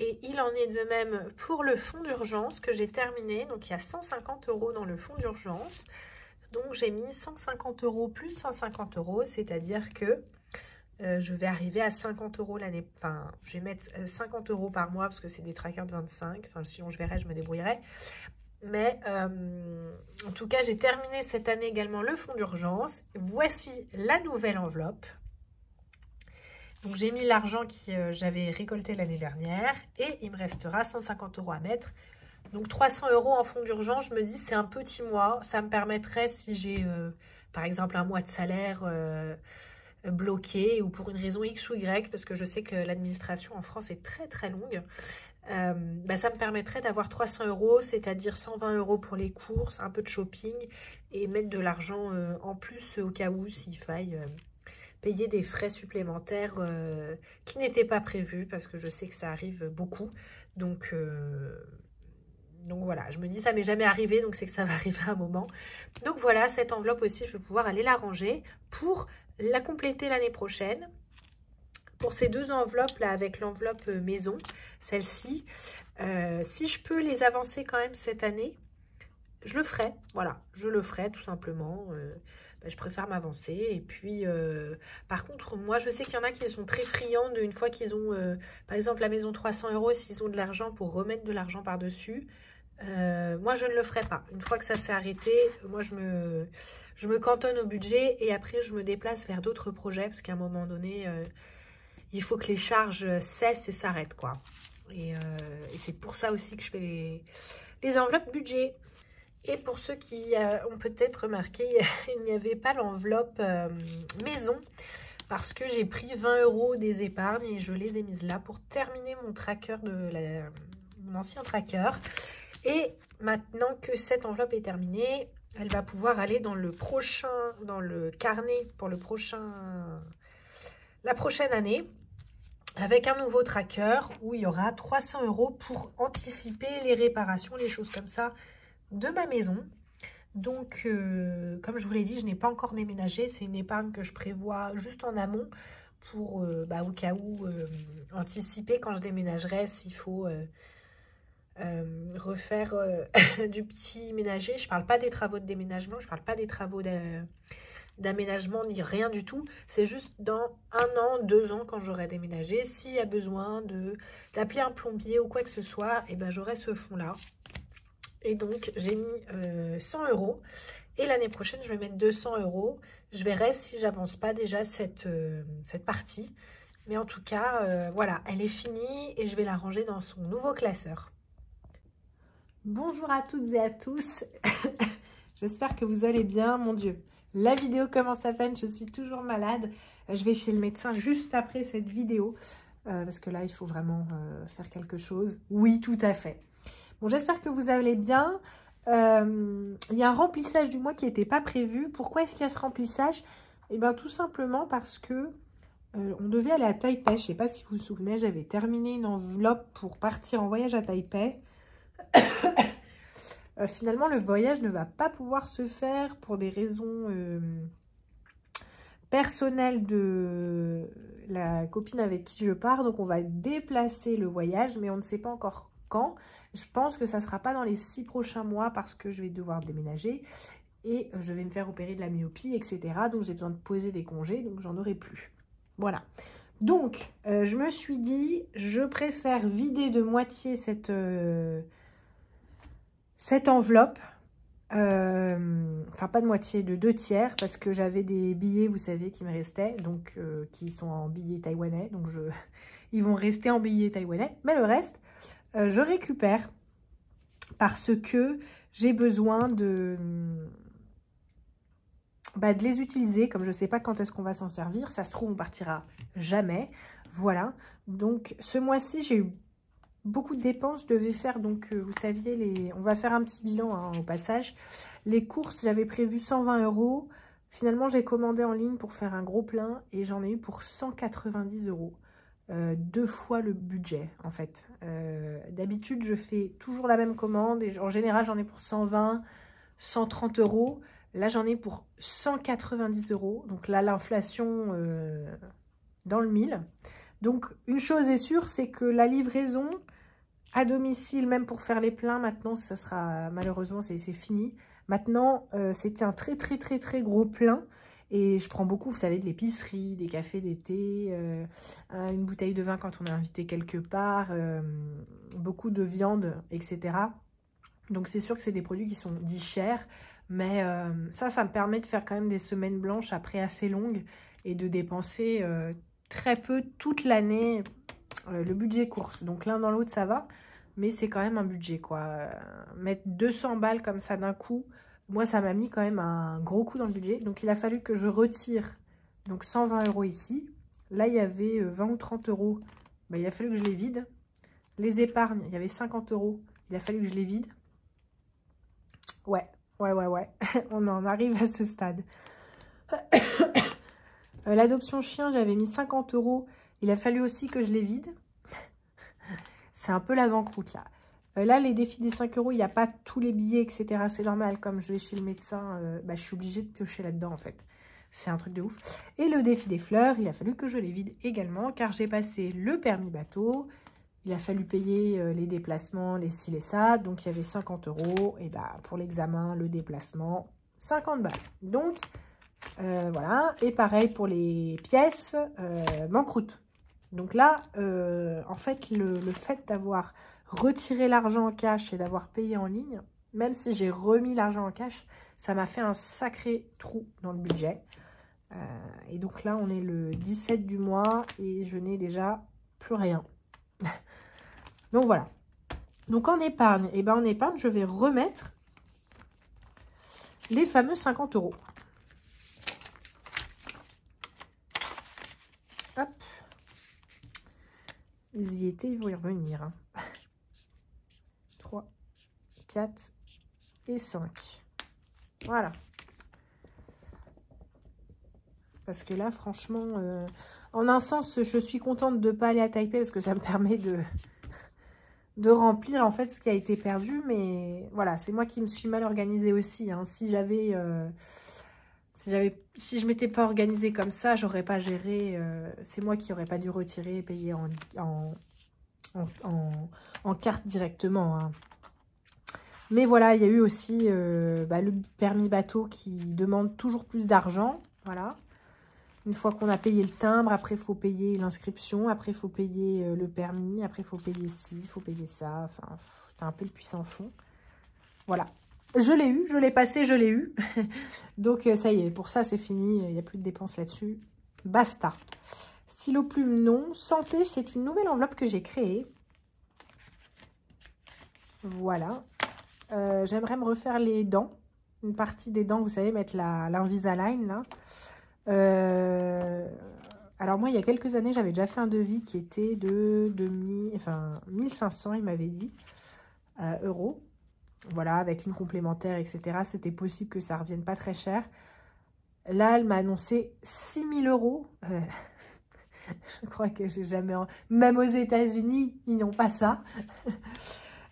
Et il en est de même pour le fonds d'urgence que j'ai terminé. Donc il y a 150 € dans le fonds d'urgence. Donc j'ai mis 150 € plus 150 €, c'est-à-dire que je vais arriver à 50 € l'année. Enfin, je vais mettre 50 € par mois parce que c'est des trackers de 25. Enfin, sinon je verrai, je me débrouillerai. Mais en tout cas, j'ai terminé cette année également le fonds d'urgence. Voici la nouvelle enveloppe. Donc j'ai mis l'argent que j'avais récolté l'année dernière et il me restera 150 € à mettre. Donc 300 € en fonds d'urgence, je me dis c'est un petit mois. Ça me permettrait si j'ai par exemple un mois de salaire bloqué ou pour une raison X ou Y, parce que je sais que l'administration en France est très très longue. Ça me permettrait d'avoir 300 €, c'est-à-dire 120 € pour les courses, un peu de shopping et mettre de l'argent en plus au cas où s'il faille payer des frais supplémentaires qui n'étaient pas prévus, parce que je sais que ça arrive beaucoup. Donc voilà, je me dis ça m'est jamais arrivé, donc c'est que ça va arriver à un moment. Donc voilà, cette enveloppe aussi, je vais pouvoir aller la ranger pour la compléter l'année prochaine. Pour ces deux enveloppes là, avec l'enveloppe maison, celle-ci, si je peux les avancer quand même cette année, je le ferai. Voilà, je le ferai tout simplement. Je préfère m'avancer. Et puis, par contre, moi, je sais qu'il y en a qui sont très friands une fois qu'ils ont, par exemple, la maison 300 €, s'ils ont de l'argent pour remettre de l'argent par-dessus. Moi, je ne le ferai pas. Une fois que ça s'est arrêté, moi, je me cantonne au budget et après, je me déplace vers d'autres projets parce qu'à un moment donné, il faut que les charges cessent et s'arrêtent, quoi. Et c'est pour ça aussi que je fais les enveloppes budget. Et pour ceux qui ont peut-être remarqué, il n'y avait pas l'enveloppe maison parce que j'ai pris 20 € des épargnes et je les ai mises là pour terminer mon tracker mon ancien tracker. Et maintenant que cette enveloppe est terminée, elle va pouvoir aller dans le carnet pour la prochaine année avec un nouveau tracker où il y aura 300 € pour anticiper les réparations, les choses comme ça de ma maison. Donc, comme je vous l'ai dit, je n'ai pas encore déménagé. C'est une épargne que je prévois juste en amont pour, au cas où, anticiper quand je déménagerai s'il faut refaire du petit ménager. Je ne parle pas des travaux de déménagement, je ne parle pas des travaux d'aménagement ni rien du tout. C'est juste dans 1 an, 2 ans quand j'aurai déménagé. S'il y a besoin d'appeler un plombier ou quoi que ce soit, et j'aurai ce fonds-là. Et donc, j'ai mis 100 €. Et l'année prochaine, je vais mettre 200 €. Je verrai si j'avance pas déjà cette partie. Mais en tout cas, voilà, elle est finie et je vais la ranger dans son nouveau classeur. Bonjour à toutes et à tous. J'espère que vous allez bien. Mon Dieu, la vidéo commence à peine. Je suis toujours malade. Je vais chez le médecin juste après cette vidéo. Parce que là, il faut vraiment faire quelque chose. Oui, tout à fait. Bon, j'espère que vous allez bien. Il y a un remplissage du mois qui n'était pas prévu. Pourquoi est-ce qu'il y a ce remplissage? Eh bien, tout simplement parce que on devait aller à Taipei. Je ne sais pas si vous vous souvenez, j'avais terminé une enveloppe pour partir en voyage à Taipei. Finalement, le voyage ne va pas pouvoir se faire pour des raisons personnelles de la copine avec qui je pars. Donc, on va déplacer le voyage, mais on ne sait pas encore quand. Je pense que ça ne sera pas dans les 6 prochains mois parce que je vais devoir déménager et je vais me faire opérer de la myopie, etc. Donc, j'ai besoin de poser des congés, donc j'en aurai plus. Voilà. Donc, je me suis dit, je préfère vider de moitié cette enveloppe. Enfin, pas de moitié, de 2/3 parce que j'avais des billets, vous savez, qui me restaient, donc qui sont en billets taïwanais. Donc, ils vont rester en billets taïwanais. Mais le reste, je récupère parce que j'ai besoin de les utiliser. Comme je ne sais pas quand est-ce qu'on va s'en servir, ça se trouve on partira jamais. Voilà, donc ce mois-ci j'ai eu beaucoup de dépenses. Je devais faire, donc vous saviez, on va faire un petit bilan hein, au passage. Les courses, j'avais prévu 120 €. Finalement j'ai commandé en ligne pour faire un gros plein et j'en ai eu pour 190 €. 2 fois le budget en fait. D'habitude je fais toujours la même commande et en général j'en ai pour 120, 130 €. Là j'en ai pour 190 €. Donc là l'inflation dans le mille. Donc, une chose est sûre, c'est que la livraison à domicile, même pour faire les pleins, maintenant, ça sera, malheureusement, c'est fini. Maintenant, c'était un très, très, très, très gros plein. Et je prends beaucoup, vous savez, de l'épicerie, des cafés d'été, une bouteille de vin quand on est invité quelque part, beaucoup de viande, etc. Donc, c'est sûr que c'est des produits qui sont dits chers. Mais ça me permet de faire quand même des semaines blanches après assez longues et de dépenser très peu toute l'année le budget course. Donc, l'un dans l'autre, ça va. Mais c'est quand même un budget, quoi. Mettre 200 balles comme ça d'un coup... Moi, ça m'a mis quand même un gros coup dans le budget. Donc, il a fallu que je retire donc 120 € ici. Là, il y avait 20 ou 30 €. Ben, il a fallu que je les vide. Les épargnes, il y avait 50 €. Il a fallu que je les vide. Ouais. On en arrive à ce stade. L'adoption chien, j'avais mis 50 €. Il a fallu aussi que je les vide. C'est un peu la banqueroute, là. Là, les défis des 5 €, il n'y a pas tous les billets, etc. C'est normal, comme je vais chez le médecin, je suis obligée de piocher là-dedans, en fait. C'est un truc de ouf. Et le défi des fleurs, il a fallu que je les vide également, car j'ai passé le permis bateau. Il a fallu payer les déplacements, les ci, les ça. Donc, il y avait 50 €. Et pour l'examen, le déplacement, 50 balles. Donc, voilà. Et pareil pour les pièces, banqueroute. Donc là, en fait, le fait d'avoir retiré l'argent en cash et d'avoir payé en ligne, même si j'ai remis l'argent en cash, ça m'a fait un sacré trou dans le budget. Et donc là, on est le 17 du mois et je n'ai déjà plus rien. Donc voilà. Donc en épargne, en épargne, je vais remettre les fameux 50 €. Hop. Ils y étaient, ils vont y revenir. Hein. 3, 4 et 5. Voilà. Parce que là, franchement, en un sens, je suis contente de ne pas aller à Taipei parce que ça me permet de remplir en fait ce qui a été perdu. Mais voilà, c'est moi qui me suis mal organisée aussi. Hein. Si je m'étais pas organisée comme ça, j'aurais pas géré. C'est moi qui n'aurais pas dû retirer et payer en carte directement. Hein. Mais voilà, il y a eu aussi le permis bateau qui demande toujours plus d'argent. Voilà. Une fois qu'on a payé le timbre, après il faut payer l'inscription, après il faut payer le permis, après il faut payer ci, il faut payer ça. Enfin, c'est un peu le puissant fond. Voilà. Je l'ai eu, je l'ai passé, je l'ai eu. Donc ça y est, pour ça c'est fini, il n'y a plus de dépenses là-dessus. Basta. Stylo plume, non. Santé, c'est une nouvelle enveloppe que j'ai créée. Voilà. J'aimerais me refaire les dents. Une partie des dents, vous savez, mettre l'Invisalign là. Alors moi, il y a quelques années, j'avais déjà fait un devis qui était de 1500, il m'avait dit, euros. Voilà, avec une complémentaire, etc. C'était possible que ça ne revienne pas très cher. Là, elle m'a annoncé 6000 €. Je crois que j'ai jamais... Même aux États-Unis, ils n'ont pas ça.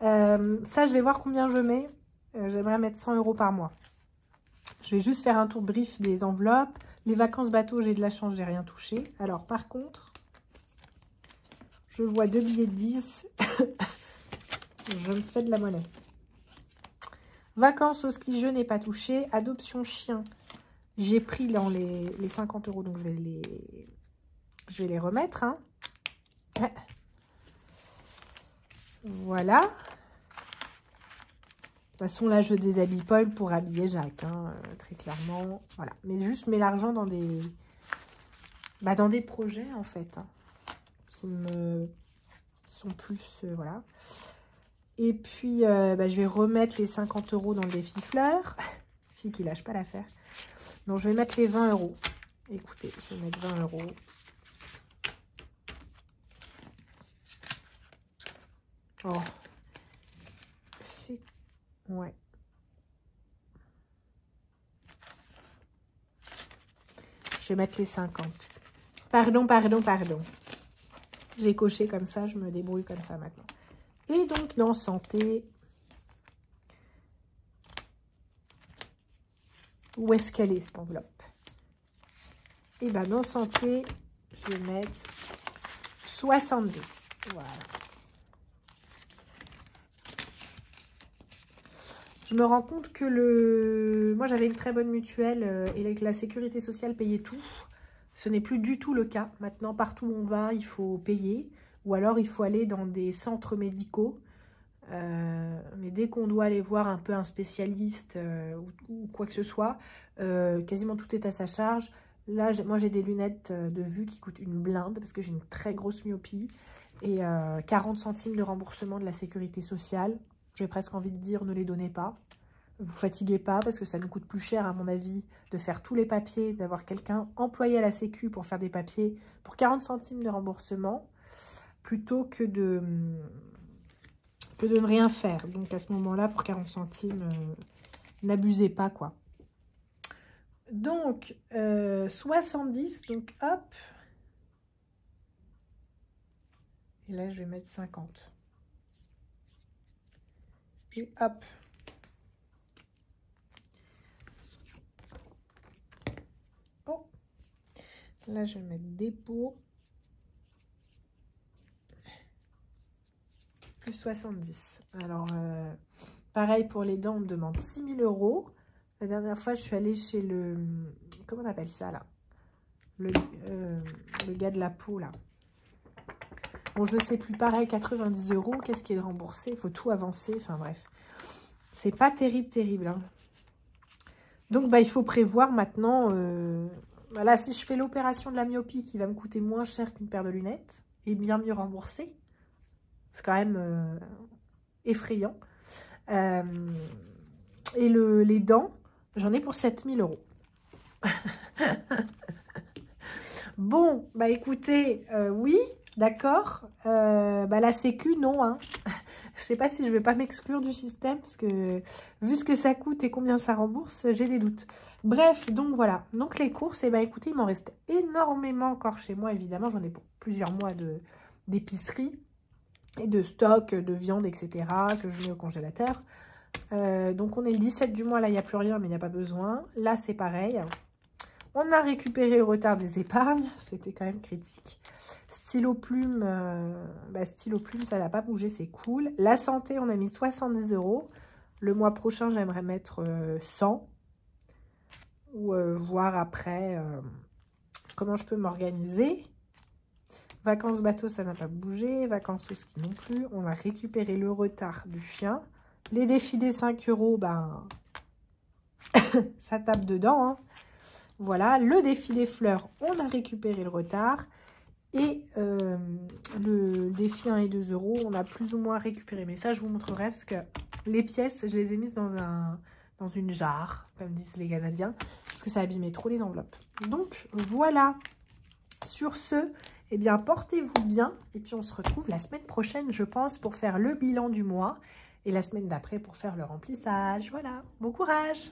Ça, je vais voir combien je mets. J'aimerais mettre 100 € par mois. Je vais juste faire un tour brief des enveloppes. Les vacances bateau, j'ai de la chance, j'ai rien touché. Alors, par contre, je vois 2 billets de 10. Je me fais de la monnaie. Vacances au ski, je n'ai pas touché. Adoption chien, j'ai pris dans les 50 €, donc je vais les remettre. Hein. Voilà. De toute façon, là, je déshabille Paul pour habiller Jacques, hein, très clairement. Voilà. Mais juste mets l'argent dans des... dans des projets, en fait, hein, qui me sont plus... voilà. Et puis, je vais remettre les 50 € dans le défi fleurs. Fille qui lâche pas l'affaire. Donc, je vais mettre les 20 €. Écoutez, je vais mettre 20 €. Oh. C'est... Ouais. Je vais mettre les 50. Pardon. J'ai coché comme ça, je me débrouille comme ça maintenant. Et donc, dans santé, où est-ce qu'elle est, cette enveloppe? Et bien, dans santé, je vais mettre 70. Voilà. Je me rends compte que moi j'avais une très bonne mutuelle et la sécurité sociale payait tout. Ce n'est plus du tout le cas. Maintenant, partout où on va, il faut payer. Ou alors, il faut aller dans des centres médicaux. Mais dès qu'on doit aller voir un peu un spécialiste ou quoi que ce soit, quasiment tout est à sa charge. Là, moi j'ai des lunettes de vue qui coûtent une blinde parce que j'ai une très grosse myopie. Et 40 centimes de remboursement de la sécurité sociale. J'ai presque envie de dire, ne les donnez pas. Vous fatiguez pas parce que ça nous coûte plus cher, à mon avis, de faire tous les papiers, d'avoir quelqu'un employé à la sécu pour faire des papiers pour 40 centimes de remboursement, plutôt que de ne rien faire. Donc, à ce moment-là, pour 40 centimes, n'abusez pas, quoi. Donc, 70, donc hop. Et là, je vais mettre 50. Et hop. Oh. Là, je vais mettre dépôt. Plus 70. Alors, pareil pour les dents, on me demande 6 000 €. La dernière fois, je suis allée chez le... Comment on appelle ça, là? Le gars de la peau, là. Bon, je sais plus, pareil, 90 €. Qu'est-ce qui est remboursé? Il faut tout avancer. Enfin, bref. C'est pas terrible, terrible. Hein. Donc, bah, il faut prévoir maintenant... Voilà, si je fais l'opération de la myopie qui va me coûter moins cher qu'une paire de lunettes et bien mieux remboursée, c'est quand même effrayant. Et les dents, j'en ai pour 7 000 €. Bon, bah écoutez, oui, d'accord. Bah la sécu, non. Hein. Je sais pas si je vais pas m'exclure du système parce que vu ce que ça coûte et combien ça rembourse, j'ai des doutes. Bref, donc voilà. Donc les courses, et bah écoutez, il m'en reste énormément encore chez moi, évidemment. J'en ai pour plusieurs mois d'épicerie et de stock, de viande, etc. que je mets au congélateur. Donc on est le 17 du mois, là il n'y a plus rien, mais il n'y a pas besoin. Là c'est pareil. On a récupéré le retard des épargnes, c'était quand même critique. Stylo plume, stylo plume, ça n'a pas bougé, c'est cool. La santé, on a mis 70 €. Le mois prochain, j'aimerais mettre 100. Ou voir après comment je peux m'organiser. Vacances bateau, ça n'a pas bougé. Vacances au ski non plus. On a récupéré le retard du chien. Les défis des 5 €, ben, ça tape dedans. Hein. Voilà, le défi des fleurs, on a récupéré le retard. Et le défi 1 et 2 €, on a plus ou moins récupéré. Mais ça, je vous montrerai parce que les pièces, je les ai mises dans une jarre, comme disent les Canadiens, parce que ça abîmait trop les enveloppes. Donc, voilà. Sur ce, eh bien, portez-vous bien. Et puis, on se retrouve la semaine prochaine, je pense, pour faire le bilan du mois. Et la semaine d'après, pour faire le remplissage. Voilà, bon courage!